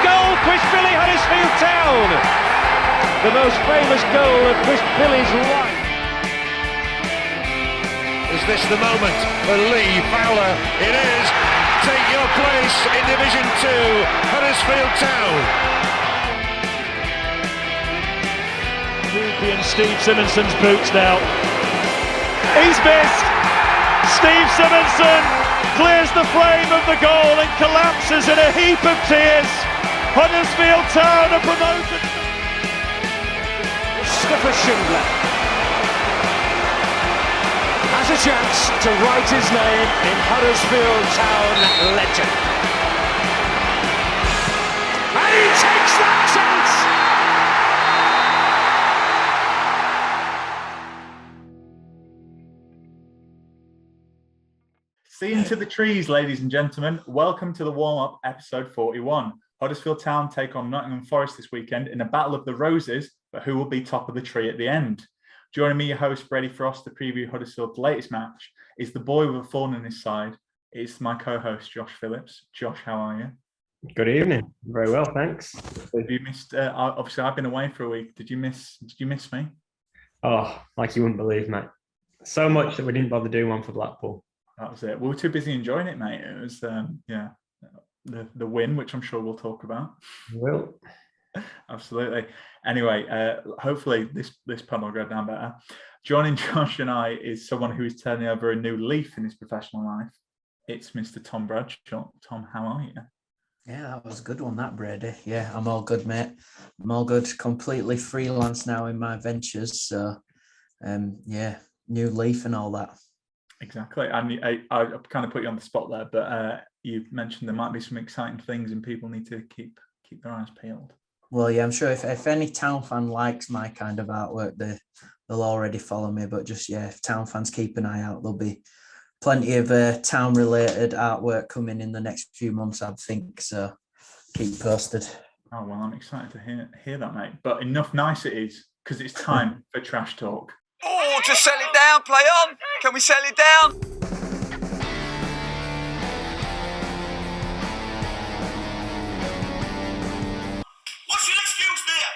goal, Chris Billy, Huddersfield Town. The most famous goal of Chris Billy's life. Is this the moment for Lee Fowler? It is. Take your place in Division 2, Huddersfield Town. And Steve Simonson's boots now. He's missed. Steve Simonson clears the frame of the goal and collapses in a heap of tears. Huddersfield Town are promoted. Mustafa Schindler has a chance to write his name in Huddersfield Town legend. And he takes that chance! See into the trees, ladies and gentlemen. Welcome to the warm-up, episode 41. Huddersfield Town take on Nottingham Forest this weekend in a battle of the roses, but who will be top of the tree at the end? Joining me, your host, Brady Frost, to preview Huddersfield's latest match, is the boy with a thorn in his side. It's my co-host, Josh Phillips. Josh, how are you? Good evening. Very well, thanks. Have you missed? Obviously, I've been away for a week. Did you miss me? Oh, like you wouldn't believe, mate. So much that we didn't bother doing one for Blackpool. That was it. We were too busy enjoying it, mate. It was, the win, which I'm sure we'll talk about. Will. Absolutely. Anyway, hopefully this pod will go down better. Joining Josh and I is someone who is turning over a new leaf in his professional life. It's Mr. Tom Bradshaw. Tom, how are you? Yeah, that was a good one, that, Brady. Yeah, I'm all good, mate. I'm all good. Completely freelance now in my ventures. So, new leaf and all that. Exactly. And I kind of put you on the spot there, but you mentioned there might be some exciting things and people need to keep their eyes peeled. Well, yeah, I'm sure if any town fan likes my kind of artwork, they'll already follow me. But just, yeah, if town fans keep an eye out, there'll be plenty of town-related artwork coming in the next few months, I think. So keep posted. Oh, well, I'm excited to hear that, mate. But enough niceties, because it's time for Trash Talk. Oh, just settle it down, play on. Can we settle it down? What's your excuse there?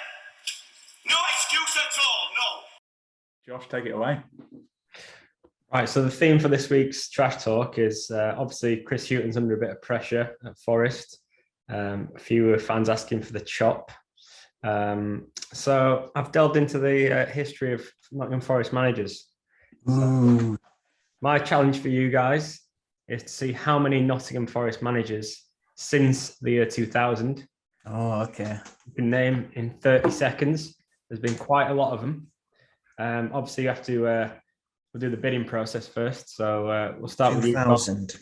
No excuse at all, no. Josh, take it away. Right, so the theme for this week's Trash Talk is obviously Chris Hughton's under a bit of pressure at Forest. A few fans asking for the chop. So I've delved into the history of Nottingham Forest managers. So my challenge for you guys is to see how many Nottingham Forest managers since the year 2000. Oh, okay. You can name in 30 seconds. There's been quite a lot of them. Obviously, you have to we'll do the bidding process first. So we'll start with 2000.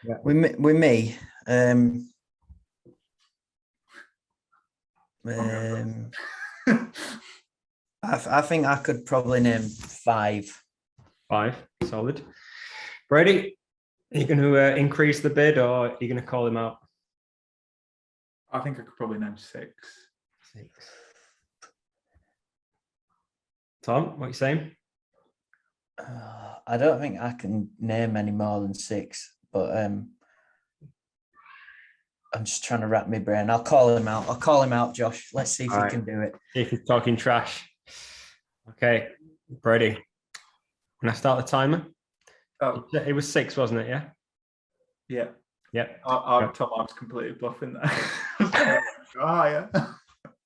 Yeah. With me. I think I could probably name 5. 5, solid. Brady, are you going to increase the bid or are you going to call him out? I think I could probably name 6. 6. Tom, what are you saying? I don't think I can name any more than 6, but I'm just trying to wrap my brain. I'll call him out, Josh. Let's see if he can do it. If he's talking trash. Okay, Brady. Can I start the timer? Oh, It was 6, wasn't it? Yeah. yeah. Yeah. I was completely bluffing there. Yeah.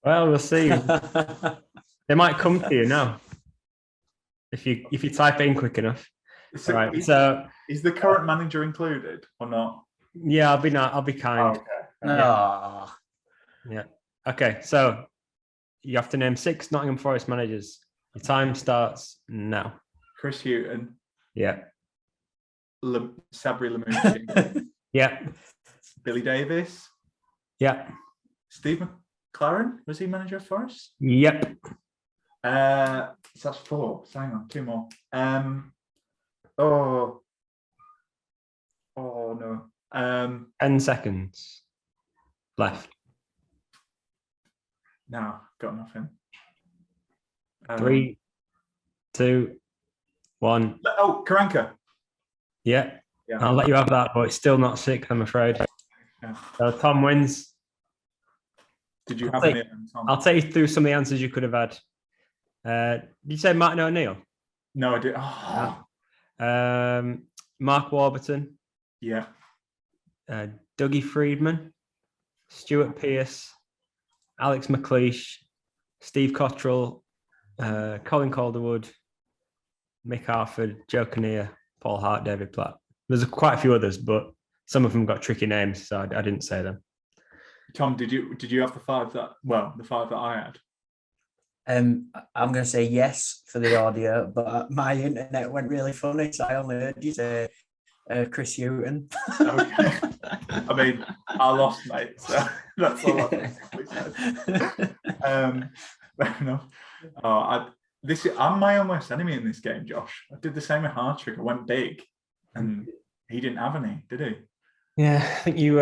Well, we'll see. They might come to you now if you type it in quick enough. So All right. Is the current manager included or not? Yeah, I'll be kind. Oh, okay. Yeah. Okay, so you have to name 6 Nottingham Forest managers. Your time starts now. Chris Hughton. Yeah. Sabri Lamouchi. Yeah. Billy Davis. Yeah. Steve McLaren. Was he manager of Forest? Yep. So that's 4. So hang on, 2 more. Oh no. 10 seconds left. No, got nothing. 3, 2, 1. Oh, Karanka. Yeah. Yeah. I'll let you have that, but it's still not 6, I'm afraid. Yeah. So Tom wins. Did you have any of them, Tom? I'll take you through some of the answers you could have had. Did you say Martin O'Neill? No, I did. Oh. Mark Warburton. Yeah. Dougie Friedman, Stuart Pearce, Alex McLeish, Steve Cottrell, Colin Calderwood, Mick Harford, Joe Kinnear, Paul Hart, David Platt. There's quite a few others, but some of them got tricky names, so I didn't say them. Tom, did you have the five that I had? I'm going to say yes for the audio, but my internet went really funny, so I only heard you say Chris Hughton. Okay. I mean, I lost, mate, so that's all I basically said. Fair enough. I'm my own worst enemy in this game, Josh. I did the same with Hartrick. I went big, and he didn't have any, did he? Yeah, I think you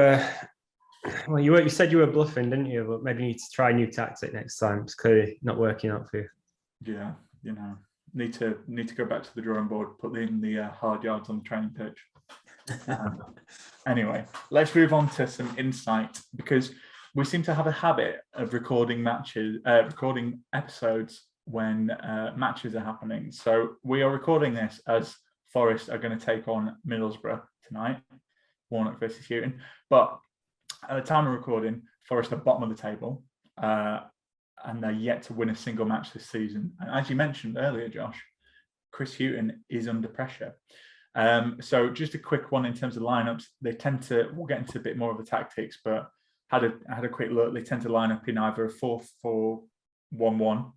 you said you were bluffing, didn't you? But maybe you need to try a new tactic next time. It's clearly not working out for you. Yeah, need to go back to the drawing board, put in the hard yards on the training pitch. Anyway, let's move on to some insight, because we seem to have a habit of recording episodes when matches are happening. So we are recording this as Forest are going to take on Middlesbrough tonight, Warnock versus Hughton. But at the time of recording, Forest are bottom of the table, and they're yet to win a single match this season. And as you mentioned earlier, Josh, Chris Hughton is under pressure. So just a quick one in terms of lineups. They tend to, we'll get into a bit more of the tactics, but had a quick look. They tend to line up in either a 4-4-1-1.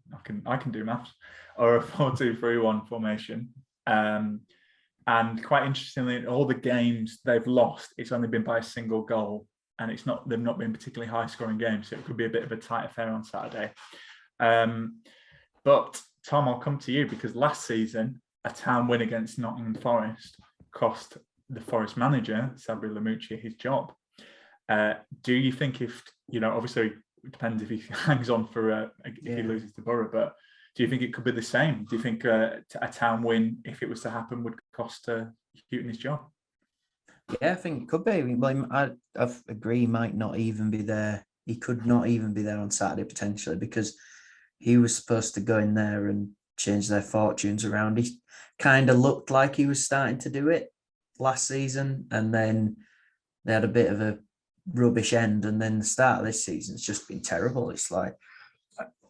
I can do maths, or a 4-2-3-1 formation. And quite interestingly, in all the games they've lost, it's only been by a single goal, and they've not been particularly high scoring games. So it could be a bit of a tight affair on Saturday. But Tom, I'll come to you, because last season a town win against Nottingham Forest cost the Forest manager, Sabri Lamucci, his job. Do you think obviously it depends if he hangs on for if he loses to Borough, but do you think it could be the same? Do you think a town win, if it was to happen, would cost Hughton his job? Yeah, I think it could be. Well, I agree. He might not even be there. He could not even be there on Saturday potentially, because he was supposed to go in there and change their fortunes around. He kind of looked like he was starting to do it last season, and then they had a bit of a rubbish end, and then the start of this season's just been terrible. It's like,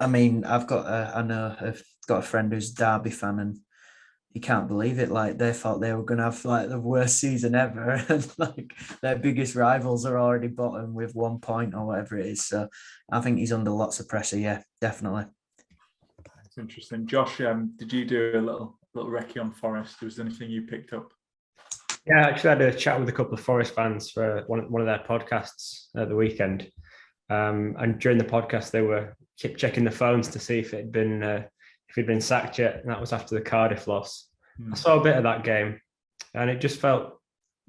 I mean, I've got a friend who's a Derby fan, and he can't believe it. Like, they thought they were going to have like the worst season ever, and like their biggest rivals are already bottom with 1 point or whatever it is. So I think he's under lots of pressure. Yeah, definitely. That's interesting. Josh, did you do a little recce on Forest? Was there anything you picked up? Yeah, I actually had a chat with a couple of Forest fans for one of their podcasts at the weekend. And during the podcast, they were kept checking the phones to see if he'd been sacked yet, and that was after the Cardiff loss. I saw a bit of that game, and it just felt,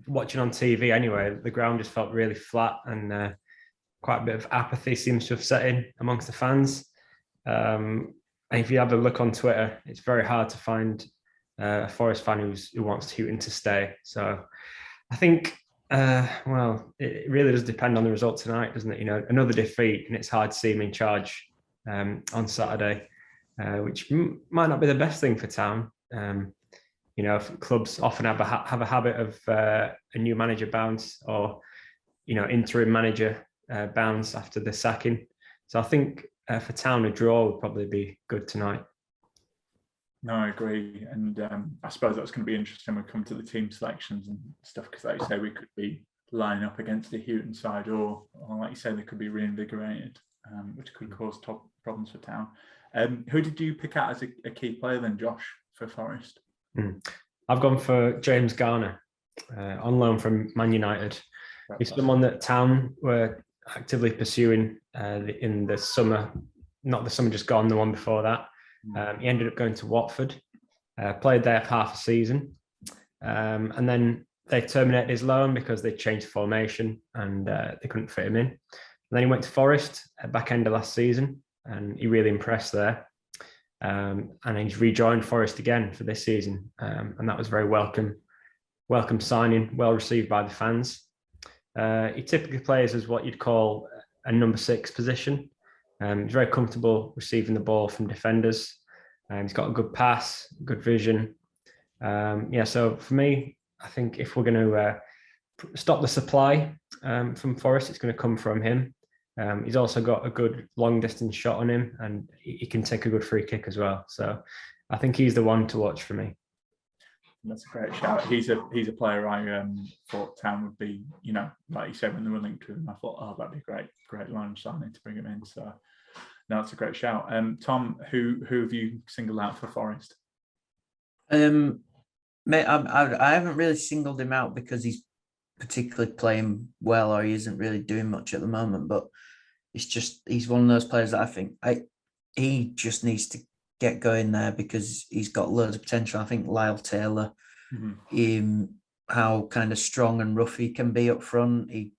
watching on TV anyway, the ground just felt really flat, and quite a bit of apathy seems to have set in amongst the fans. And if you have a look on Twitter, it's very hard to find a Forest fan who wants Hughton to stay. So I think, it really does depend on the result tonight, doesn't it? Another defeat, and it's hard to see him in charge on Saturday, which might not be the best thing for town. Clubs often have a habit of a new manager bounce, or interim manager bounce after the sacking. So I think for town, a draw would probably be good tonight. No, I agree, and I suppose that's going to be interesting when we come to the team selections and stuff, because, like you say, we could be lining up against the Hughton side, or like you say, they could be reinvigorated, which could cause top problems for town. Who did you pick out as a key player then, Josh, for Forest? I've gone for James Garner, on loan from Man United. He's someone that town were actively pursuing in the summer, not the summer just gone, the one before that. He ended up going to Watford, played there for half a season, and then they terminated his loan because they changed formation and they couldn't fit him in. And then he went to Forest at back end of last season, and he really impressed there. And he's rejoined Forest again for this season, and that was very welcome signing, well received by the fans. He typically plays as what you'd call a number 6 position. He's very comfortable receiving the ball from defenders. He's got a good pass, good vision. So for me, I think if we're going to stop the supply from Forest, it's going to come from him. He's also got a good long distance shot on him, and he can take a good free kick as well. So I think he's the one to watch for me. That's a great shout. He's a player I thought Town would be, like you said, when they were linked to him, I thought, oh, that'd be great line signing to bring him in. So no, that's a great shout. Tom, who have you singled out for Forest? Mate, I haven't really singled him out because he's particularly playing well or he isn't really doing much at the moment, but he's one of those players that I think he just needs to get going there because he's got loads of potential. I think Lyle Taylor, how kind of strong and rough he can be up front. He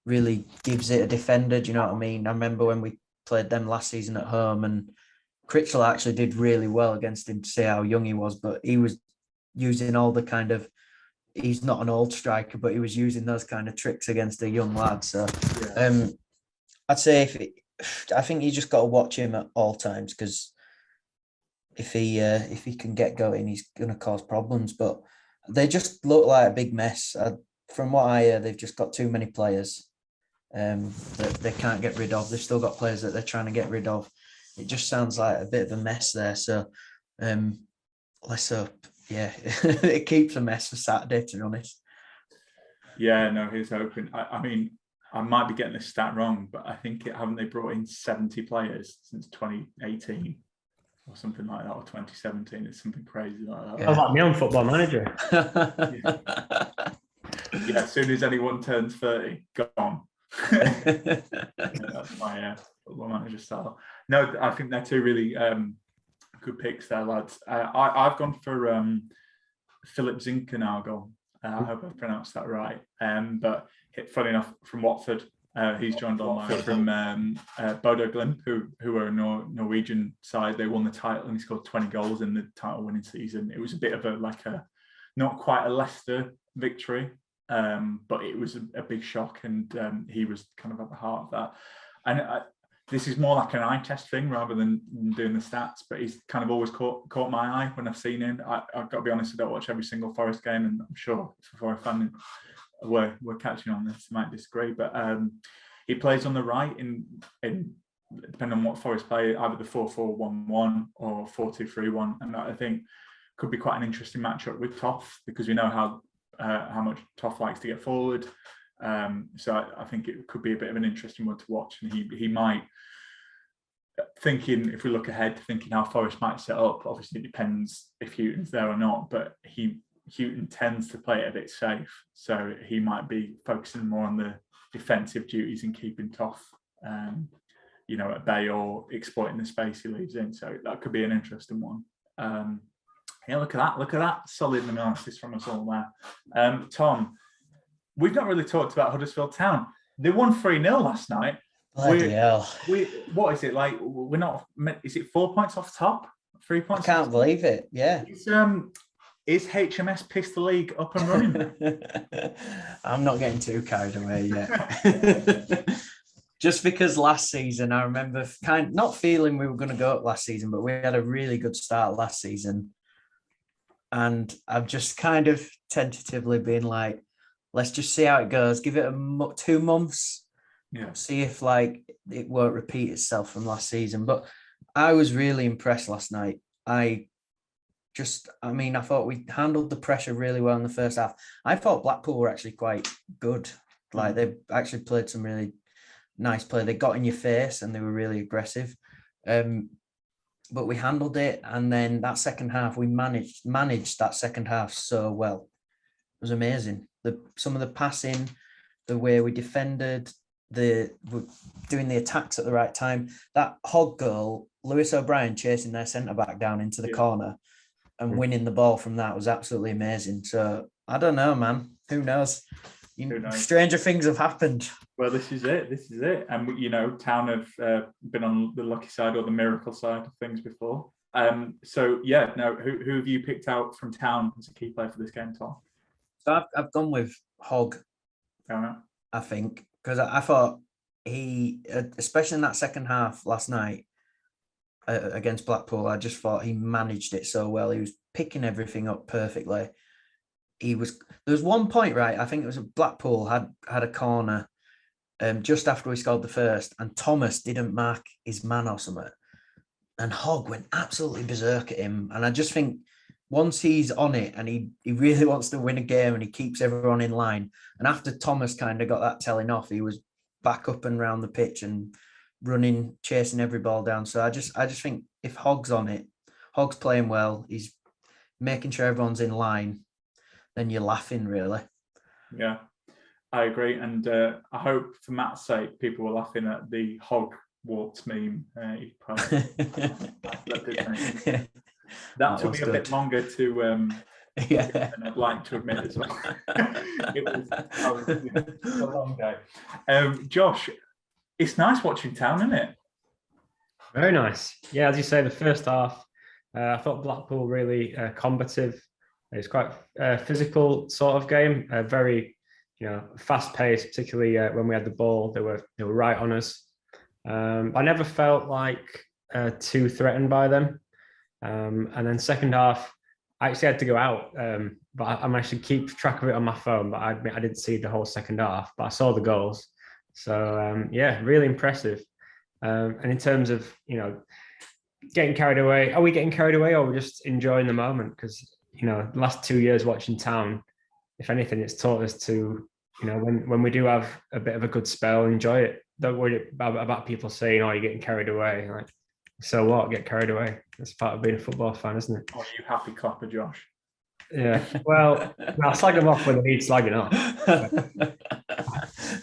really gives it a defender. Do you know what I mean? I remember when we played them last season at home, and Critchell actually did really well against him to see how young he was, but he was using all the kind of, he's not an old striker, but he was using those kind of tricks against a young lad. So I'd say I think you just got to watch him at all times, because if he can get going, he's going to cause problems. But they just look like a big mess. From what I hear, they've just got too many players that they can't get rid of. They've still got players that they're trying to get rid of. It just sounds like a bit of a mess there. So let's hope, it keeps a mess for Saturday, to be honest. Yeah, no, here's hoping. I mean, I might be getting this stat wrong, but I think haven't they brought in 70 players since 2018 or something like that, or 2017? It's something crazy like that. I was like me on Football Manager. Yeah, as soon as anyone turns 30, gone. That's my Football Manager style. No, I think they're two really good picks there, lads. I've gone for Philip Zinchenko. I hope I've pronounced that right. But funny enough, from Watford, he's joined online from Bodo Glimt, who are a Norwegian side. They won the title and he scored 20 goals in the title-winning season. It was a bit of not quite a Leicester victory, but it was a big shock, and he was kind of at the heart of that. And this is more like an eye test thing rather than doing the stats, but he's kind of always caught my eye when I've seen him. I've got to be honest, I don't watch every single Forest game, and I'm sure if a Forest fan we're catching on this, might disagree, but he plays on the right in depending on what Forest play, either the 4-4-1-1 or 4-2-3-1, and that I think could be quite an interesting matchup with Toff, because we know how much Toff likes to get forward. So I think it could be a bit of an interesting one to watch, and he might, thinking, if we look ahead, thinking how Forest might set up, obviously it depends if Hughton's there or not, but Hughton tends to play it a bit safe, so he might be focusing more on the defensive duties and keeping Toff at bay, or exploiting the space he leaves in. So that could be an interesting one. Look at that solid analysis from us all there. Tom, we've not really talked about Huddersfield Town. They won 3-0 last night. Bloody hell. What is it like? We're not. Is it 4 points off top? 3 points? I can't believe it. Yeah. Is HMS Pistol League up and running? I'm not getting too carried away yet. Just because last season, I remember not feeling we were going to go up last season, but we had a really good start last season. And I've just kind of tentatively been like, let's just see how it goes. Give it 2 months. Yeah. See if it won't repeat itself from last season. But I was really impressed last night. I thought we handled the pressure really well in the first half. I thought Blackpool were actually quite good. They actually played some really nice play. They got in your face and they were really aggressive. But we handled it. And then that second half, we managed that second half so well. It was amazing. Some of the passing, the way we defended, doing the attacks at the right time. That Hogg goal, Lewis O'Brien chasing their centre-back down into the corner and winning the ball from that was absolutely amazing. So, I don't know, man. Who knows? Stranger things have happened. Well, this is it. And, Town have been on the lucky side or the miracle side of things before. Who have you picked out from Town as a key player for this game, Tom? So I've gone with Hogg, I think, because I thought he, especially in that second half last night against Blackpool, I just thought he managed it so well. He was picking everything up perfectly. There was one point, right? I think it was Blackpool had a corner just after we scored the first, and Thomas didn't mark his man or something. And Hogg went absolutely berserk at him. And I just think once he's on it and he really wants to win a game and he keeps everyone in line. And after Thomas kind of got that telling off, he was back up and around the pitch and running, chasing every ball down. So I just think if Hogg's on it, Hogg's playing well, he's making sure everyone's in line, then you're laughing, really. Yeah, I agree. And I hope for Matt's sake, people were laughing at the Hogg waltz meme. That took me a bit longer to than I'd like to admit as well. It was a long day. Josh, it's nice watching Town, isn't it? Very nice. Yeah, as you say, the first half, I thought Blackpool really combative. It was quite a physical sort of game, very fast paced, particularly when we had the ball. They were right on us. I never felt like too threatened by them. And then second half, I actually had to go out, but I managed to keep track of it on my phone. But I admit I didn't see the whole second half, but I saw the goals. So yeah, really impressive. And in terms of getting carried away, are we getting carried away, or are we just enjoying the moment? Because the last 2 years watching Town, if anything, it's taught us to when we do have a bit of a good spell, enjoy it. Don't worry about people saying, "Oh, you're getting carried away." Like, so what? Get carried away. That's part of being a football fan, isn't it? Are you happy clapper, Josh? Yeah. Well, I'll slag them off when they need slagging off.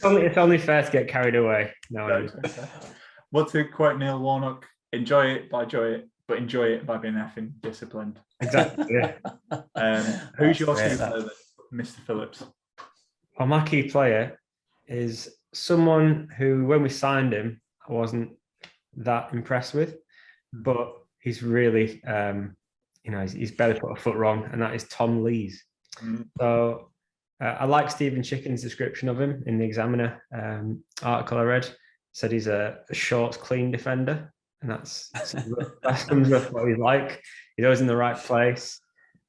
It's only fair to get carried away. No. Well, to quote Neil Warnock, enjoy it by enjoy it, but enjoy it by being effing disciplined. Exactly. Yeah. Who's your key player, Mr. Phillips? Well, my key player is someone who, when we signed him, I wasn't that impressed with, but he's really, he's barely put a foot wrong, and that is Tom Lees. So I like Stephen Chicken's description of him in the Examiner article I read. Said he's a short, clean defender, and that sums up what he's like. He's always in the right place,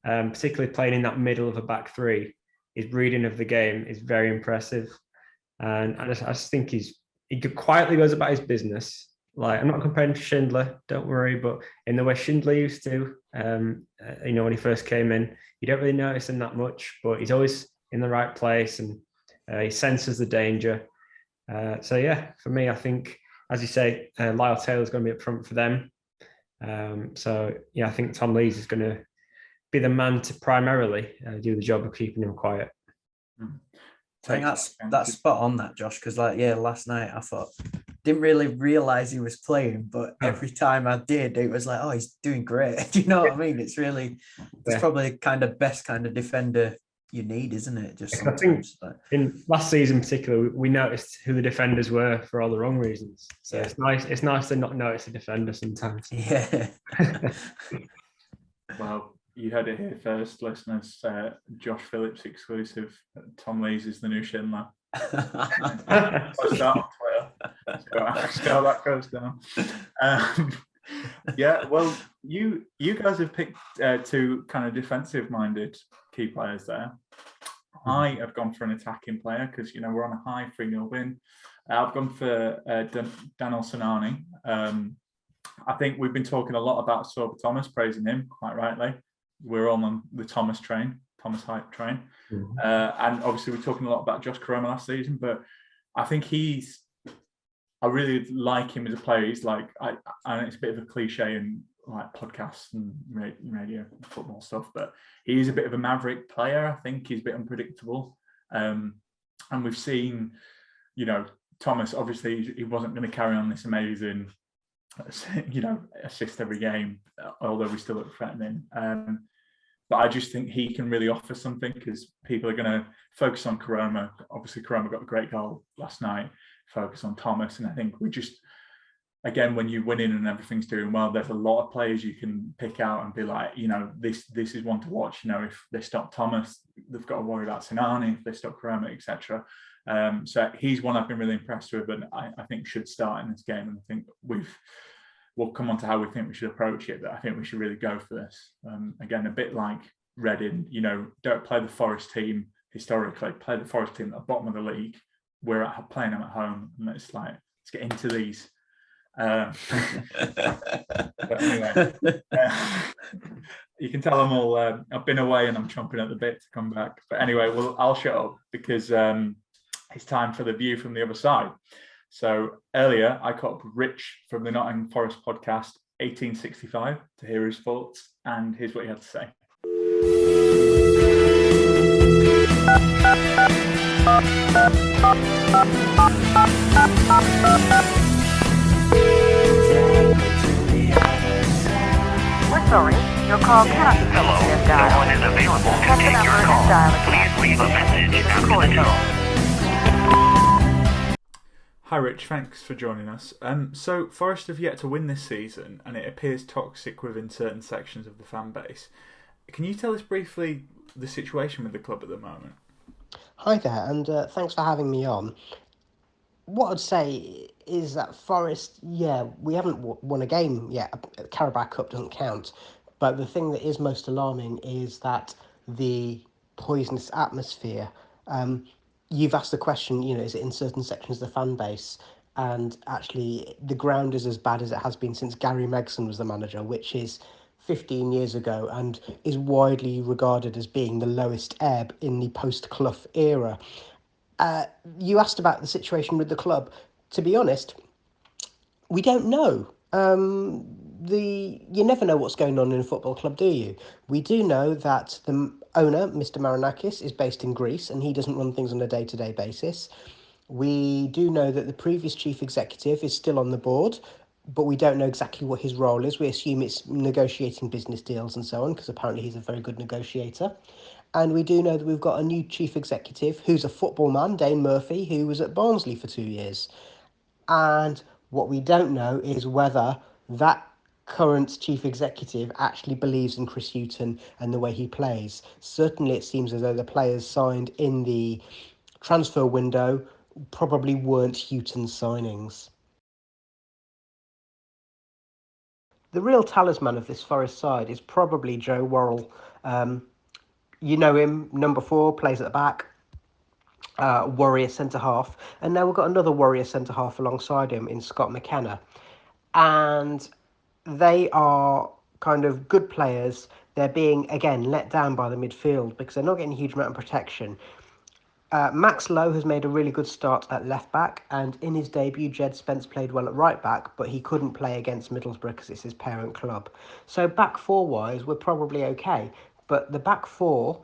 particularly playing in that middle of a back three. His reading of the game is very impressive, and I just think he quietly goes about his business. Like, I'm not comparing to Schindler, don't worry, but in the way Schindler used to, when he first came in, you don't really notice him that much, but he's always in the right place, and he senses the danger. So yeah, for me, I think, as you say, Lyle Taylor's going to be up front for them. So yeah, I think Tom Lees is going to be the man to primarily do the job of keeping him quiet. I think that's spot on, that, Josh, because last night I thought, didn't really realise he was playing, but every time I did, it was like, oh, he's doing great. Do you know what I mean? It's probably the kind of best kind of defender you need, isn't it? Just sometimes. I think in last season in particular, we noticed who the defenders were for all the wrong reasons. So it's nice. It's nice to not notice a defender sometimes. Yeah. Well, you heard it here first, listeners. Josh Phillips exclusive. Tom Lees is the new Schindler. Post that on Twitter. See how that goes down. Yeah, well, you guys have picked two kind of defensive-minded key players there. I have gone for an attacking player because we're on a high 3-0 win. I've gone for Daniel Sinani. I think we've been talking a lot about Sorba Thomas, praising him quite rightly. We're all on the Thomas hype train. And obviously we're talking a lot about Josh Koroma last season, but I think I really like him as a player. He's like, and it's a bit of a cliche in like podcasts and radio football stuff, but he is a bit of a maverick player. I think he's a bit unpredictable. And we've seen, Thomas, obviously he wasn't going to carry on this amazing, assist every game, although we still look threatening. But I just think he can really offer something because people are going to focus on Koroma. Obviously, Koroma got a great goal last night, focus on Thomas. And I think again, when you're winning and everything's doing well, there's a lot of players you can pick out and be like, this is one to watch. If they stop Thomas, they've got to worry about Sinani. If they stop Karama, etc. So he's one I've been really impressed with, and I think should start in this game. And I think we'll come on to how we think we should approach it, but I think we should really go for this. Again, a bit like Reading, don't play the Forest team historically, play the Forest team at the bottom of the league. We're playing them at home, and let's get into these. But anyway, you can tell I'm all I've been away and I'm chomping at the bit to come back. But anyway, I'll shut up because it's time for the view from the other side. So earlier I caught up with Rich from the Nottingham Forest podcast 1865 to hear his thoughts, and here's what he had to say. We're sorry, your call cannot be Hello, no one is available to take your call. Please leave a message after the tone. Hi Rich, thanks for joining us. So Forest have yet to win this season, and it appears toxic within certain sections of the fan base. Can you tell us briefly the situation with the club at the moment? Hi there, and thanks for having me on. What I'd say is that Forest, we haven't won a game yet. Carabao Cup doesn't count. But the thing that is most alarming is that the poisonous atmosphere. You've asked the question, is it in certain sections of the fan base? And actually, the ground is as bad as it has been since Gary Megson was the manager, which is 15 years ago, and is widely regarded as being the lowest ebb in the post-Clough era. You asked about the situation with the club. To be honest, we don't know. You never know what's going on in a football club, do you? We do know that the owner, Mr. Marinakis, is based in Greece, and he doesn't run things on a day-to-day basis. We do know that the previous chief executive is still on the board, but we don't know exactly what his role is. We assume it's negotiating business deals and so on, because apparently he's a very good negotiator. And we do know that we've got a new chief executive who's a football man, Dane Murphy, who was at Barnsley for 2 years. And what we don't know is whether that current chief executive actually believes in Chris Hughton and the way he plays. Certainly it seems as though the players signed in the transfer window probably weren't Hughton's signings. The real talisman of this Forest side is probably Joe Worrell. You know him, number 4, plays at the back, warrior centre-half. And now we've got another warrior centre-half alongside him in Scott McKenna. And they are kind of good players. They're being, again, let down by the midfield because they're not getting a huge amount of protection. Max Lowe has made a really good start at left back, and in his debut, Jed Spence played well at right back, but he couldn't play against Middlesbrough because it's his parent club. So back four wise, we're probably okay, but the back four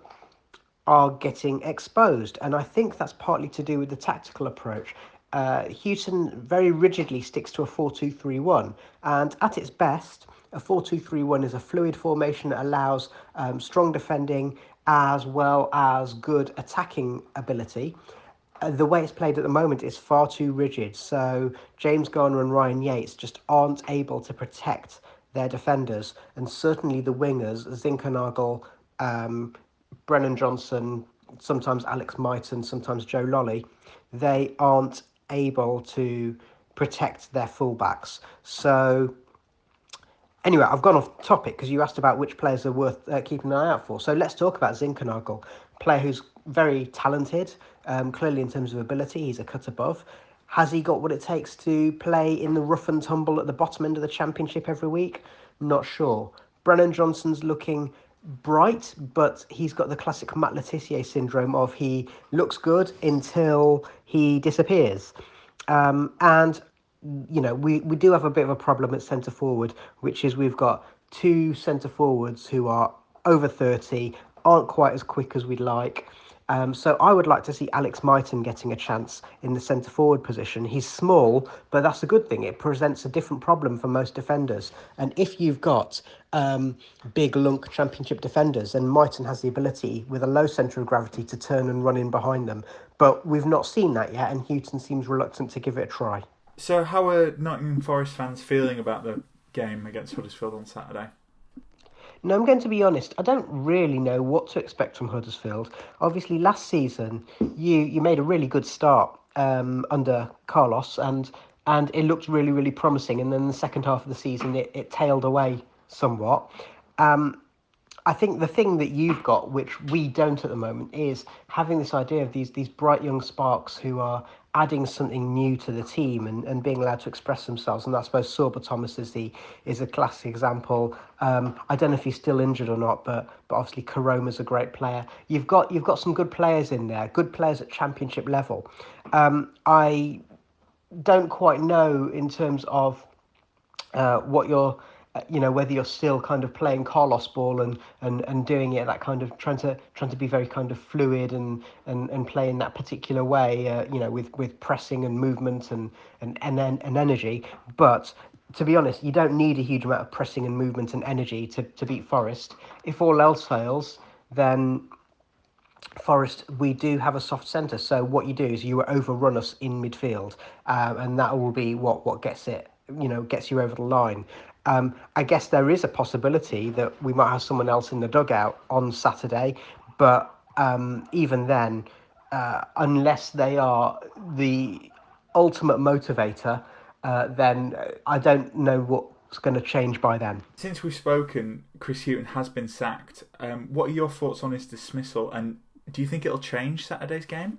are getting exposed, and I think that's partly to do with the tactical approach. Hughton very rigidly sticks to a 4-2-3-1, and at its best, a 4-2-3-1 is a fluid formation that allows strong defending as well as good attacking ability. The way it's played at the moment is far too rigid, so James Garner and Ryan Yates just aren't able to protect their defenders, and certainly the wingers, Zinkernagel, Brennan Johnson, sometimes Alex Myton, sometimes Joe Lolly, they aren't able to protect their fullbacks. So anyway, I've gone off topic because you asked about which players are worth keeping an eye out for. So let's talk about Zinkernagel, a player who's very talented, clearly in terms of ability, he's a cut above. Has he got what it takes to play in the rough and tumble at the bottom end of the Championship every week? Not sure. Brennan Johnson's looking bright, but he's got the classic Matt Letizia syndrome of he looks good until he disappears. And you know, we do have a bit of a problem at centre forward, which is we've got two centre forwards who are over 30, aren't quite as quick as we'd like. So I would like to see Alex Myton getting a chance in the centre forward position. He's small, but that's a good thing. It presents a different problem for most defenders. And if you've got big lunk Championship defenders, then Myton has the ability with a low centre of gravity to turn and run in behind them. But we've not seen that yet, and Hughton seems reluctant to give it a try. So how are Nottingham Forest fans feeling about the game against Huddersfield on Saturday? Now, I'm going to be honest, I don't really know what to expect from Huddersfield. Obviously, last season, you made a really good start under Carlos, and it looked really, really promising. And then the second half of the season, it tailed away somewhat. I think the thing that you've got, which we don't at the moment, is having this idea of these bright young sparks who are adding something new to the team and being allowed to express themselves. And I suppose Sorba Thomas is a classic example. I don't know if he's still injured or not, but obviously Karoma's a great player. You've got some good players in there, good players at championship level. I don't quite know in terms of what you're whether you're still kind of playing Carlos ball and doing it that kind of trying to be very kind of fluid and play in that particular way, with pressing and movement and energy. But to be honest, you don't need a huge amount of pressing and movement and energy to beat Forest. If all else fails, then Forest, we do have a soft centre. So what you do is you overrun us in midfield, and that will be what gets you over the line. I guess there is a possibility that we might have someone else in the dugout on Saturday, but even then, unless they are the ultimate motivator, then I don't know what's going to change by then. Since we've spoken, Chris Hughton has been sacked. What are your thoughts on his dismissal, and do you think it'll change Saturday's game?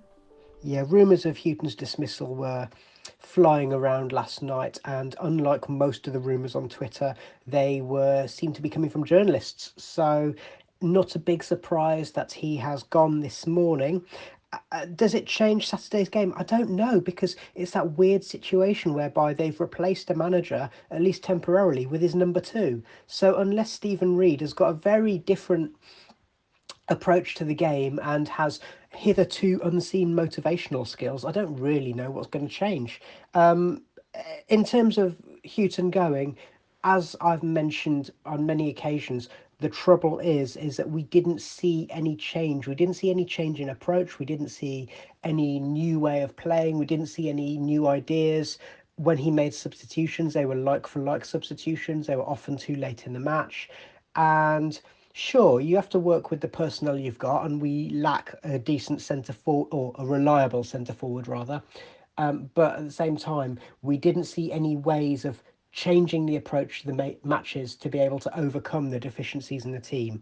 Yeah, rumours of Hughton's dismissal were flying around last night, and unlike most of the rumours on Twitter, they seemed to be coming from journalists. So not a big surprise that he has gone this morning. Does it change Saturday's game? I don't know, because it's that weird situation whereby they've replaced a manager, at least temporarily, with his number two. So unless Stephen Reid has got a very different approach to the game and has hitherto unseen motivational skills, I don't really know what's going to change. In terms of Hughton going, as I've mentioned on many occasions, the trouble is that we didn't see any change. We didn't see any change in approach. We didn't see any new way of playing. We didn't see any new ideas. When he made substitutions, they were like for like substitutions. They were often too late in the match. And sure, you have to work with the personnel you've got, and we lack a decent centre forward, or a reliable centre forward rather. But at the same time, we didn't see any ways of changing the approach to the matches to be able to overcome the deficiencies in the team.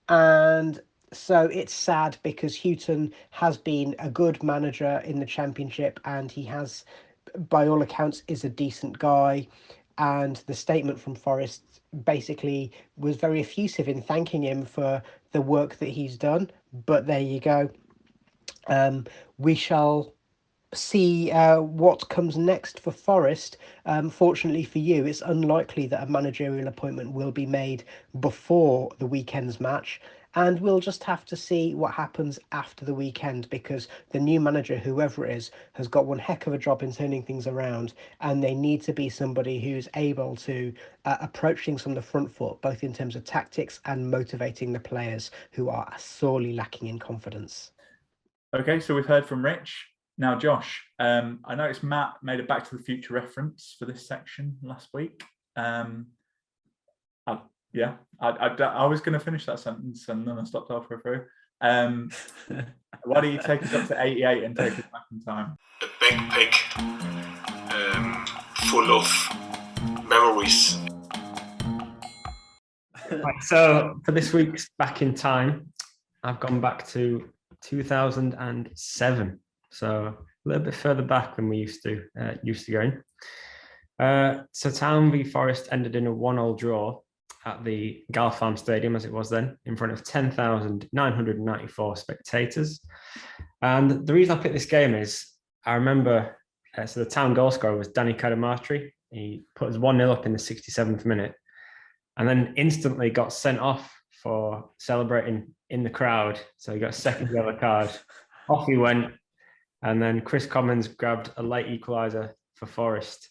And so it's sad, because Hughton has been a good manager in the Championship, and he has, by all accounts, is a decent guy. And the statement from Forest basically was very effusive in thanking him for the work that he's done. But there you go. We shall see what comes next for Forest. Fortunately for you, it's unlikely that a managerial appointment will be made before the weekend's match, and we'll just have to see what happens after the weekend, because the new manager, whoever it is, has got one heck of a job in turning things around, and they need to be somebody who's able to approach things from the front foot, both in terms of tactics and motivating the players who are sorely lacking in confidence. Okay, so we've heard from Rich. Now, Josh, I noticed Matt made a Back to the Future reference for this section last week. I was going to finish that sentence, and then I stopped halfway through. Why don't you take us up to 88 and take us back in time? A backpack full of memories. Right, so for this week's Back in Time, I've gone back to 2007. So a little bit further back than we used to going. So Town v Forest ended in a 1-1 draw at the Galfarm Stadium, as it was then, in front of 10,994 spectators. And the reason I picked this game is I remember, so the Town goal scorer was Danny Cadamarteri. He put us 1-0 up in the 67th minute, and then instantly got sent off for celebrating in the crowd. So he got a second yellow card. Off he went. And then Chris Commons grabbed a late equaliser for Forest.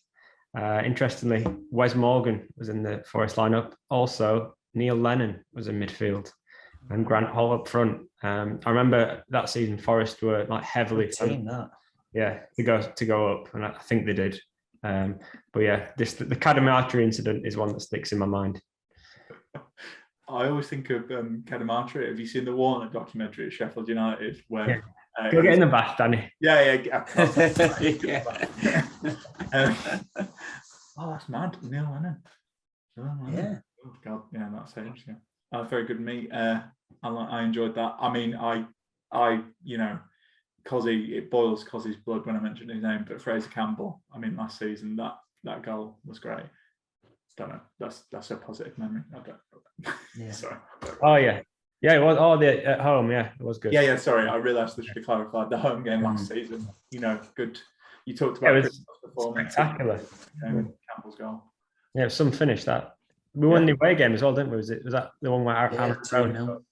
Interestingly, Wes Morgan was in the Forest lineup. Also, Neil Lennon was in midfield, and Grant Hall up front. I remember that season Forest were like heavily team that. Yeah, to go up, and I think they did. But yeah, the Cadamarteri incident is one that sticks in my mind. I always think of Cadamarteri. Have you seen the Warner documentary at Sheffield United? Where go get in the bath, Danny. Yeah. Oh, that's mad. Neil Lennon. Yeah. Oh God, yeah, that's it. Yeah. Very good meet. I enjoyed that. I mean, I Cozzy, it boils Cozzy's blood when I mention his name, but Fraser Campbell, I mean, last season, that goal was great. Don't know. That's a positive memory. I don't. Yeah. Sorry. Oh yeah. Yeah, it was. Oh, at home. Yeah, it was good. Yeah. Sorry, I realised I should have clarified the home game last season. Good. You talked about it was performance. spectacular. Campbell's goal. Yeah, it was some finish that. We won the away game as well, didn't we? Was that the one where Aaron 2-0.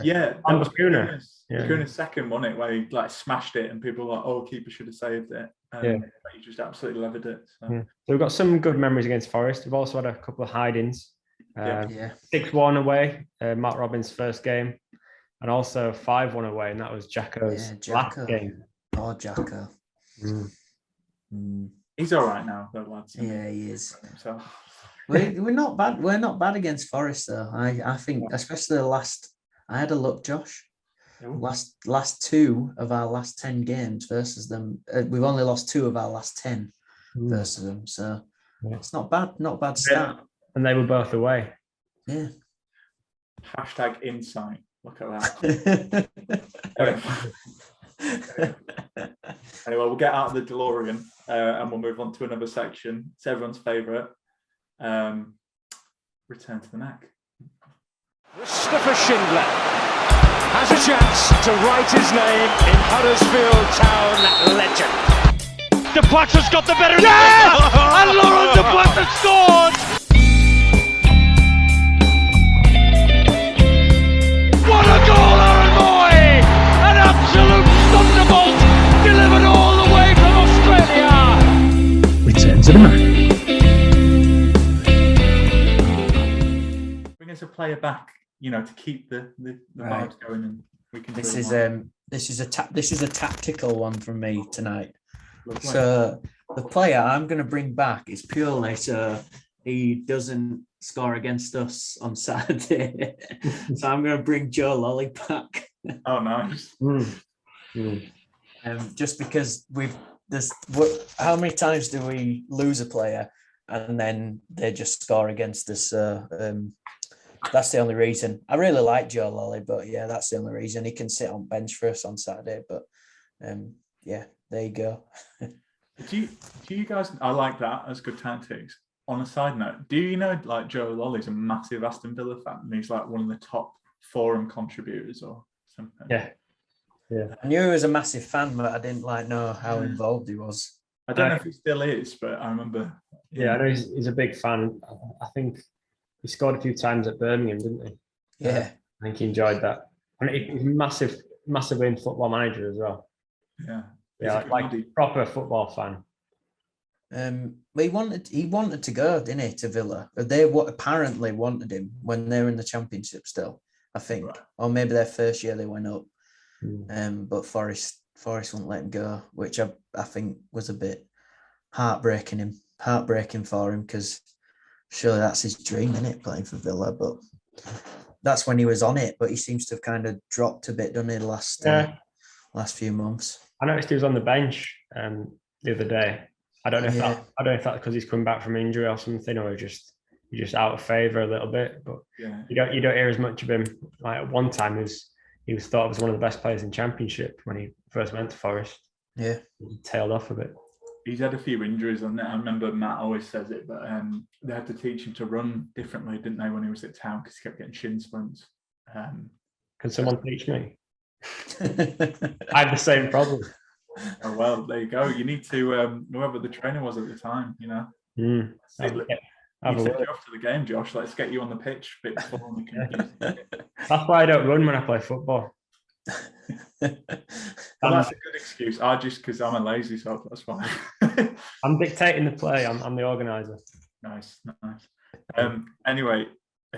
Yeah, that was Kuna's second, wasn't it? Where he smashed it, and people were like, "Oh, keeper should have saved it." But he just absolutely levered it. So we've got some good memories against Forest. We've also had a couple of hide-ins. 6-1 away, Mark Robbins' first game, and also 5-1 away, and that was Jacko's last game. Oh, Jacko. He's all right now, though, lads. Yeah, he is. We're not bad. We're not bad against Forest, though. I think, especially the last. I had a look, Josh. Last 2 of our last 10 games versus them. We've only lost 2 of our last 10 versus them. So it's not bad. Not bad start. Yeah. And they were both away. Yeah. Hashtag insight. Look at that. Anyway, we'll get out of the DeLorean and we'll move on to another section. It's everyone's favourite. Return to the neck. Christopher Schindler has a chance to write his name in Huddersfield Town legend. De Platter's got the better. Yes! And Laurent De Platter scored! What a goal, Aaron Moy! An absolute thunderbolt delivered all the way from Australia. Return to the match. Bring us a player back, to keep the vibes going, and we can. This is a tactical one from me tonight. So the player I'm going to bring back is purely so he doesn't score against us on Saturday. So I'm going to bring Joe Lolly back. Oh, nice. Just because how many times do we lose a player and then they just score against us? That's the only reason. I really like Joe Lolly, but yeah, that's the only reason. He can sit on bench for us on Saturday. But there you go. Do you guys? I like that as good tactics. On a side note, do you know Joe Lolly's a massive Aston Villa fan, and he's one of the top forum contributors or something? Yeah. I knew he was a massive fan, but I didn't know how involved he was. I don't know if he still is, but I remember. Yeah, I know he's a big fan. I think he scored a few times at Birmingham, didn't he? Yeah. I think he enjoyed that. And he's massively in Football Manager as well. Yeah. Yeah, like proper football fan. But he wanted to go, didn't he, to Villa? They apparently wanted him when they were in the Championship still, I think. Right. Or maybe their first year they went up. But Forest wouldn't let him go, which I think was a bit heartbreaking for him, because surely that's his dream, isn't it, playing for Villa? But that's when he was on it, but he seems to have kind of dropped a bit, doesn't he, last few months. I noticed he was on the bench the other day. I don't know if that's because he's come back from injury or something, or he's just out of favour a little bit. But you don't hear as much of him. Like at one time, he was thought of as one of the best players in Championship when he first went to Forest. Yeah, he tailed off a bit. He's had a few injuries on it. I remember Matt always says it, but they had to teach him to run differently, didn't they, when he was at Town, because he kept getting shin splints. Can someone teach me? I had the same problem. Oh well, there you go. You need to whoever the trainer was at the time, Have you send you off to the game, Josh. Let's get you on the pitch a bit before we can. That's why I don't run when I play football. Well, that's a good excuse. Because I'm a lazy, so that's fine. I'm dictating the play. I'm the organizer. Nice. Anyway,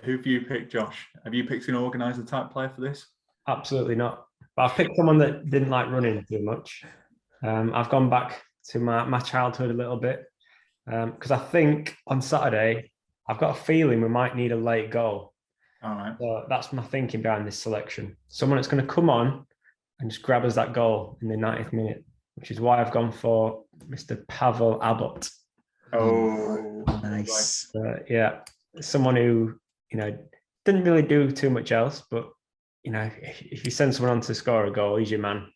who have you picked, Josh? Have you picked an organizer type player for this? Absolutely not. But I've picked someone that didn't like running too much. I've gone back to my childhood a little bit. because I think on Saturday I've got a feeling we might need a late goal. All right. So that's my thinking behind this selection. Someone that's going to come on and just grab us that goal in the 90th minute, which is why I've gone for Mr. Pavel Abbott. Oh, nice. Yeah, someone who, didn't really do too much else, but, if you send someone on to score a goal, he's your man.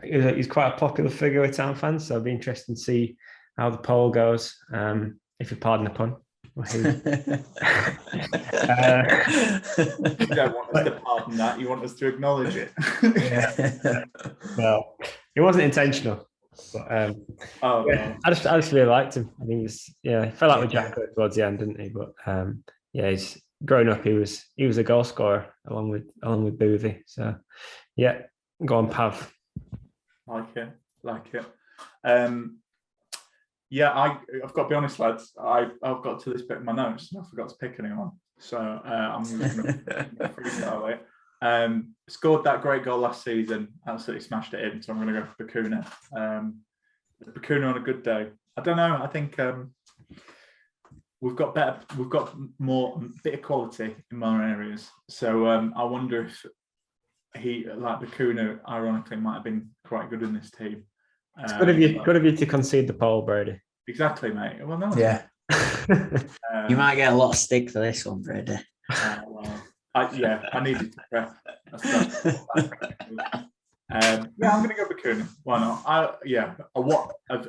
He's quite a popular figure with Town fans, so it'll be interesting to see how the poll goes, if you pardon the pun. You don't want us to pardon that. You want us to acknowledge it. Yeah. Well, it wasn't intentional. But, no. I just really liked him. I think he fell out with Jack towards the end, didn't he? But he's growing up. He was a goal scorer along with Boothie. So yeah, go on, Pav. Like it. I've got to be honest, lads. I've got to this bit of my notes and I forgot to pick anyone. So I'm going to freestyle it. Scored that great goal last season, absolutely smashed it in. So I'm going to go for Bacuna. Bacuna on a good day. I don't know. I think we've got more bit of quality in more areas. So I wonder if he, like Bacuna, ironically might have been quite good in this team. It's good of you to concede the poll, Brady. Exactly, mate. Well, no. Yeah. You might get a lot of stick for this one, Brady. I needed to prep. I'm going to go Bacuna. Why not?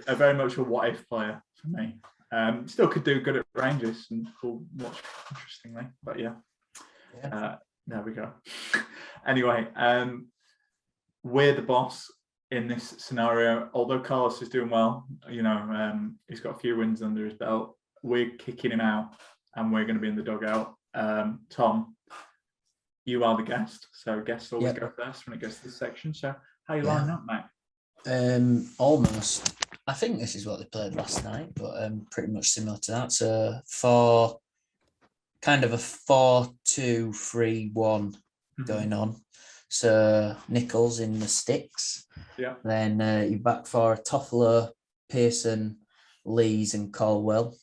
A very much a what if player for me. Still could do good at Rangers and cool watch interestingly, but there we go. Anyway, we're the boss in this scenario. Although Carlos is doing well, he's got a few wins under his belt. We're kicking him out, and we're going to be in the dugout. Tom, you are the guest, so guests always go first when it gets to this section. So how you lining up, mate? Almost. I think this is what they played last night, but pretty much similar to that. So for kind of a 4-2-3-1 going on. So Nichols in the sticks. Yeah. Then you back for Toffolo, Pearson, Lees, and Caldwell.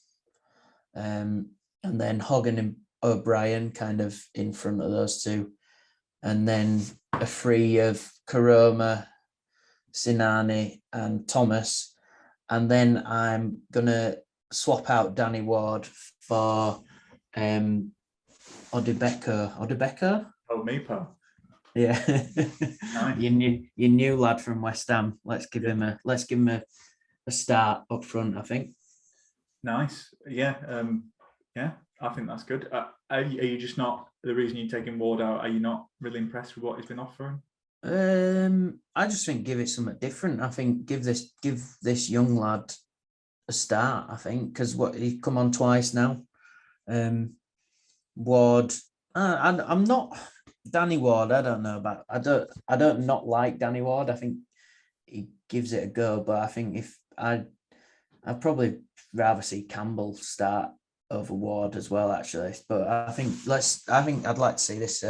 And then Hogan and O'Brien kind of in front of those two. And then a free of Karoma, Sinani, and Thomas. And then I'm going to swap out Danny Ward for Odebeko. Oh, Meepo. Yeah. Nice. your new lad from West Ham. Let's give him a start up front, I think. Nice. Yeah. I think that's good. Are you just not, the reason you're taking Ward out, are you not really impressed with what he's been offering? I just think give it something different. I think give this young lad a start, I think, because he come on twice now. Ward, I'm not Danny Ward. I don't know about. I don't not like Danny Ward. I think he gives it a go, but I think if I'd probably rather see Campbell start over Ward as well, actually. But I think I'd like to see this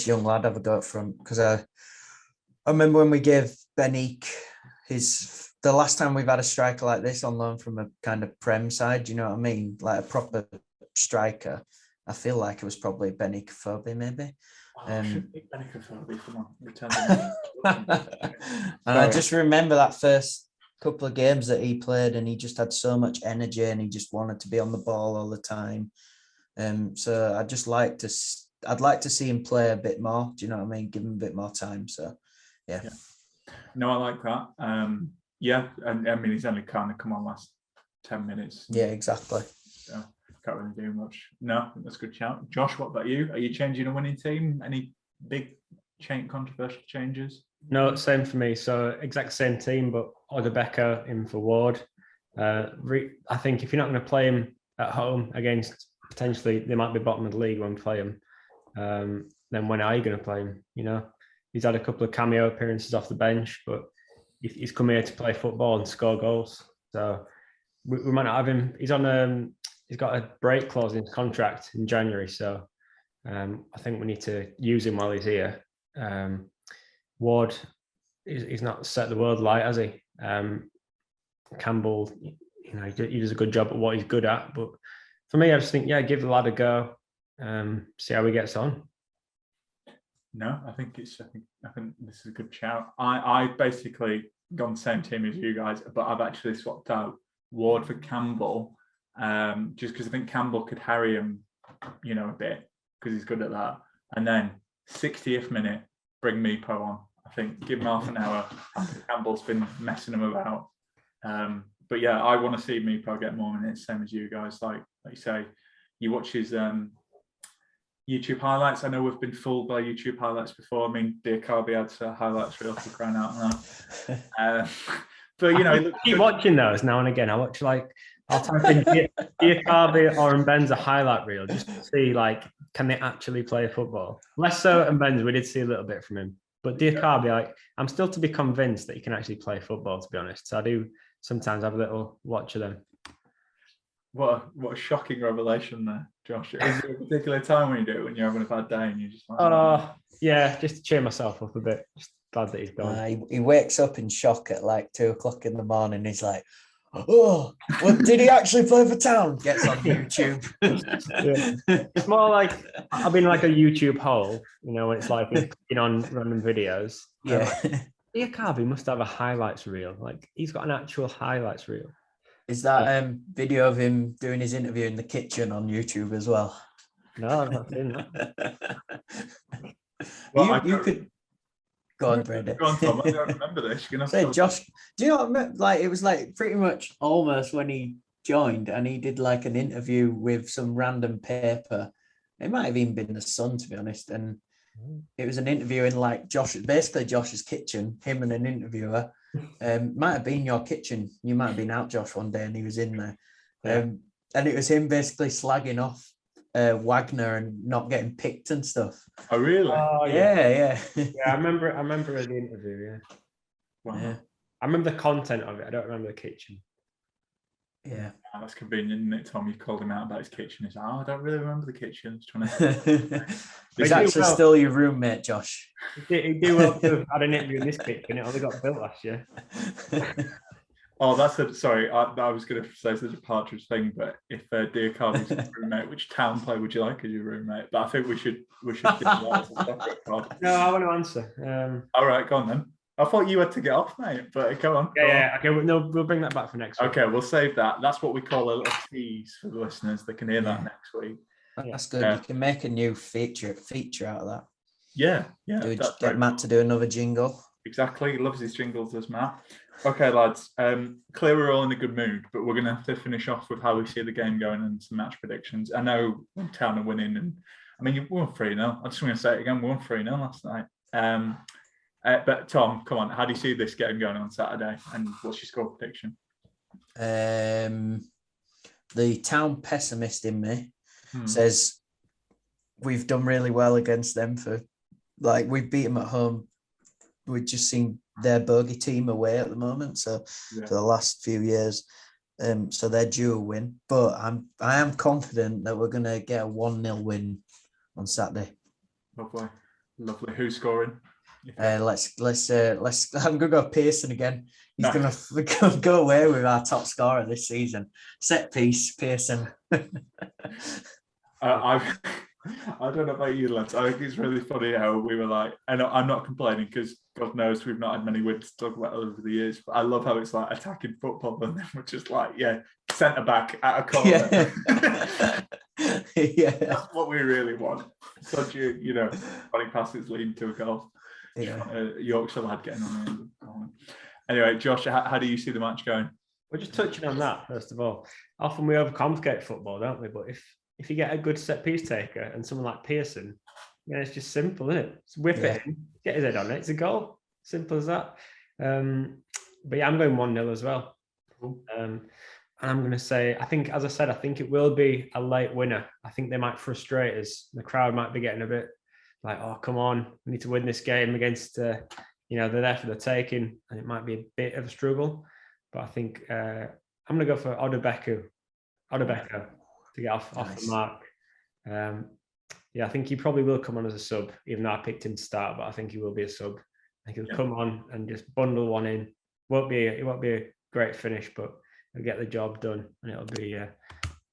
young lad have a go up front, because I remember when we gave Ben Eek the last time we've had a striker like this on loan from a kind of Prem side, you know what I mean? Like a proper striker. I feel like it was probably Benny Kofobe, maybe. Benny Kofobe, come on, return. And I just remember that first couple of games that he played, and he just had so much energy, and he just wanted to be on the ball all the time. So I'd like to see him play a bit more. Do you know what I mean? Give him a bit more time. So, yeah. No, I like that. And I mean, he's only kind of come on last 10 minutes. Yeah, exactly. So can't really do much. No, that's a good shout. Josh, what about you? Are you changing a winning team? Any big controversial changes? No, same for me. So exact same team, but Odebeko in for Ward. I think if you're not going to play him at home against potentially they might be bottom of the league when we play him, then when are you going to play him? He's had a couple of cameo appearances off the bench, but he's come here to play football and score goals. So we might not have him. He's got a break clause in his contract in January. So I think we need to use him while he's here. Ward, he's not set the world light, has he? Campbell, he does a good job at what he's good at. But for me, I just think, give the lad a go. See how he gets on. No, I think this is a good shout. I basically gone the same team as you guys, but I've actually swapped out Ward for Campbell, just because I think Campbell could harry him, a bit, because he's good at that. And then 60th minute, bring Meepo on. I think give him half an hour after Campbell's been messing him about. But yeah, I want to see Meepo get more minutes, same as you guys. Like you say, you watch his YouTube highlights. I know we've been fooled by YouTube highlights before. I mean, Dear Carby had a highlights reel for crying out loud. But I keep watching those now and again. I watch I'll type in Dear Carby or Mbenza highlight reel just to see can they actually play football. Less so at Mbenza, we did see a little bit from him. But Dear Carby, I'm still to be convinced that he can actually play football, to be honest. So I do sometimes have a little watch of them. What a shocking revelation there, Josh. Is there a particular time when you do it, when you're having a bad day and you're just like... just to cheer myself up a bit. Just glad that he's gone. He wakes up in shock at 2:00 in the morning. He's like, oh, well, did he actually play for Town? Gets on YouTube. It's more like I've been a YouTube hole, when it's he's clicking on random videos. Yeah. Dear Carby must have a highlights reel. He's got an actual highlights reel. Is that video of him doing his interview in the kitchen on YouTube as well? No, I've not seen that. You could go on, Brady. Go on, Tom. I don't remember this. You're gonna say, Josh, do you know what? It was pretty much almost when he joined, and he did an interview with some random paper. It might have even been the Sun, to be honest. And it was an interview in basically Josh's kitchen, him and an interviewer. Might have been your kitchen. You might have been out, Josh, one day, and he was in there. And it was him basically slagging off Wagner and not getting picked and stuff. Oh, really? Oh, yeah. I remember the interview. Yeah. Wow. Yeah. I remember the content of it. I don't remember the kitchen. Yeah. That's convenient, isn't it, Tom? You called him out about his kitchen. He's like, I don't really remember the kitchen. He's actually still your roommate, Josh. He do well to have had an interview in this kitchen. It only got built last year. Oh, sorry. I was going to say such a partridge thing, but if Dear Carby's your roommate, which Town player would you like as your roommate? But I think we should do that as a separate pod. No, I want to answer. All right, go on then. I thought you had to get off, mate, but go on. Yeah. Okay, we'll bring that back for next week. Okay, we'll save that. That's what we call a little tease for the listeners. They can hear that next week. That's good. You can make a new feature out of that. Yeah. Get Matt to do another jingle. Exactly. He loves his jingles, does Matt. Okay, lads. Clear we're all in a good mood, but we're going to have to finish off with how we see the game going and some match predictions. I know Town are winning, and I mean, you won 3-0. I'm just going to say it again. We won 3-0 last night. But Tom, come on. How do you see this game going on Saturday? And what's your score prediction? The Town pessimist in me says we've done really well against them we've beat them at home. We've just seen their bogey team away at the moment. So for the last few years, so they're due a win. But I am confident that we're going to get a 1-0 win on Saturday. Lovely. Who's scoring? Let's. I'm gonna go Pearson again. He's gonna go away with our top scorer this season. Set piece, Pearson. I don't know about you, lads. I think it's really funny how we were and I'm not complaining because God knows we've not had many wins to talk about over the years. But I love how it's attacking football, and then we're just centre back at a corner. Yeah. That's what we really want. Such running passes leading to a goal. Yeah. Yorkshire lad getting on the Anyway, Josh, how do you see the match going? We're just touching on that first of all. Often we overcomplicate football, don't we? But if you get a good set piece taker and someone like Pearson, it's just simple, isn't it? Just whip it in, get his head on it. It's a goal. Simple as that. But yeah, I'm going 1-0 as well. And I'm going to say, I think it will be a late winner. I think they might frustrate us. The crowd might be getting a bit oh, come on, we need to win this game against, they're there for the taking, and it might be a bit of a struggle. But I think I'm going to go for Odebeko to get off the mark. I think he probably will come on as a sub, even though I picked him to start, but I think he will be a sub. I think he'll come on and just bundle one in. It won't be great finish, but they'll get the job done, and it'll be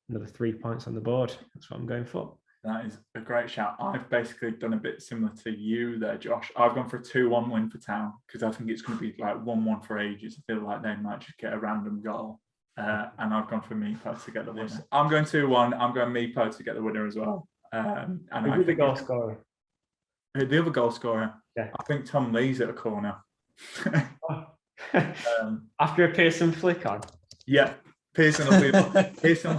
another 3 points on the board. That's what I'm going for. That is a great shout. I've basically done a bit similar to you there, Josh. I've gone for a 2-1 win for Town because I think it's going to be like 1-1 for ages. I feel like they might just get a random goal. And I've gone for Meepo to get the winner. I'm going 2-1. I'm going Meepo to get the winner as well. And I think the goal scorer. The other goal scorer. Yeah. I think Tom Lee's at a corner. After a Pearson flick on. Yeah. Pearson will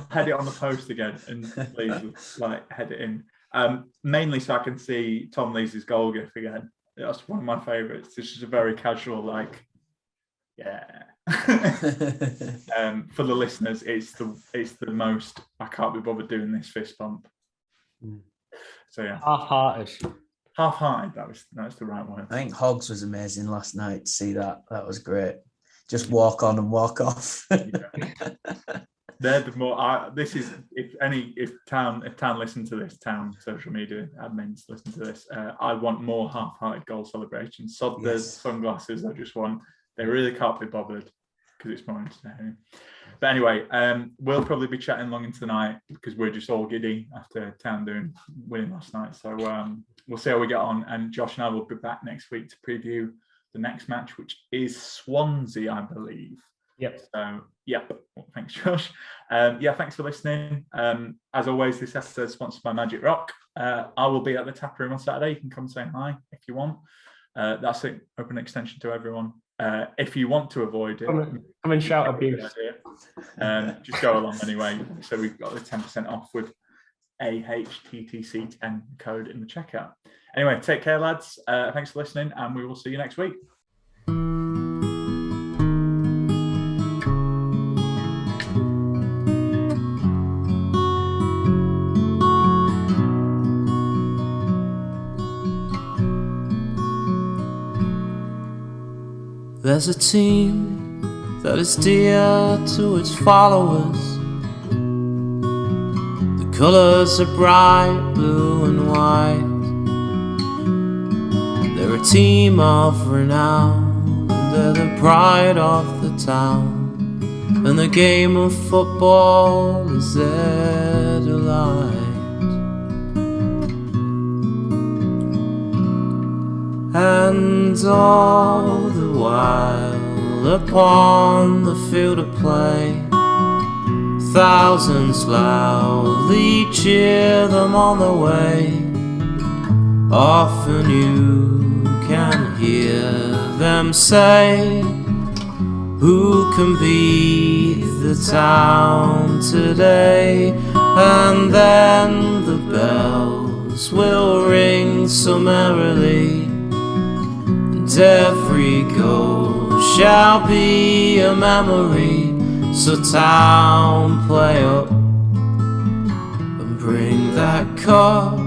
head it on the post again and Lees will head it in. Mainly so I can see Tom Lees' goal gif again. That's one of my favourites. It's just a very casual, yeah. For the listeners, it's the most I can't be bothered doing this fist bump. So yeah. Half-hearted. That's the right word. I think Hogs was amazing last night to see that. That was great. Just walk on and walk off. They're the more. This is if Town listen to this, Town social media admins listen to this. I want more half-hearted goal celebrations. Sod the sunglasses. I just want. They really can't be bothered because it's more entertaining. But anyway, we'll probably be chatting long into the night because we're just all giddy after Town winning last night. So we'll see how we get on. And Josh and I will be back next week to preview the next match, which is Swansea, I believe. Yep. So, thanks, Josh. Thanks for listening. As always, this episode is sponsored by Magic Rock. I will be at the tap room on Saturday. You can come say hi if you want. That's an open extension to everyone. If you want to avoid it, come and shout abuse. Just go along anyway. So we've got the 10% off with AHTTC10 code in the checkout. Anyway, take care, lads. Thanks for listening, and we will see you next week. There's a team that is dear to its followers. The colours are bright blue and white. They're a team of renown, and they're the pride of the town. And the game of football is their delight. And all the while upon the field of play, thousands loudly cheer them on the way. Often you can hear them say, who can beat the town today? And then the bells will ring so merrily, and every goal shall be a memory. So town, play up and bring that cup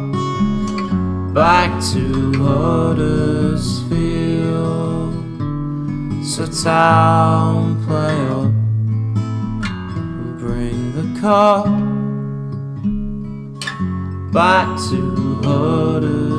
back to Huddersfield. So town, play up and bring the cup back to Huddersfield.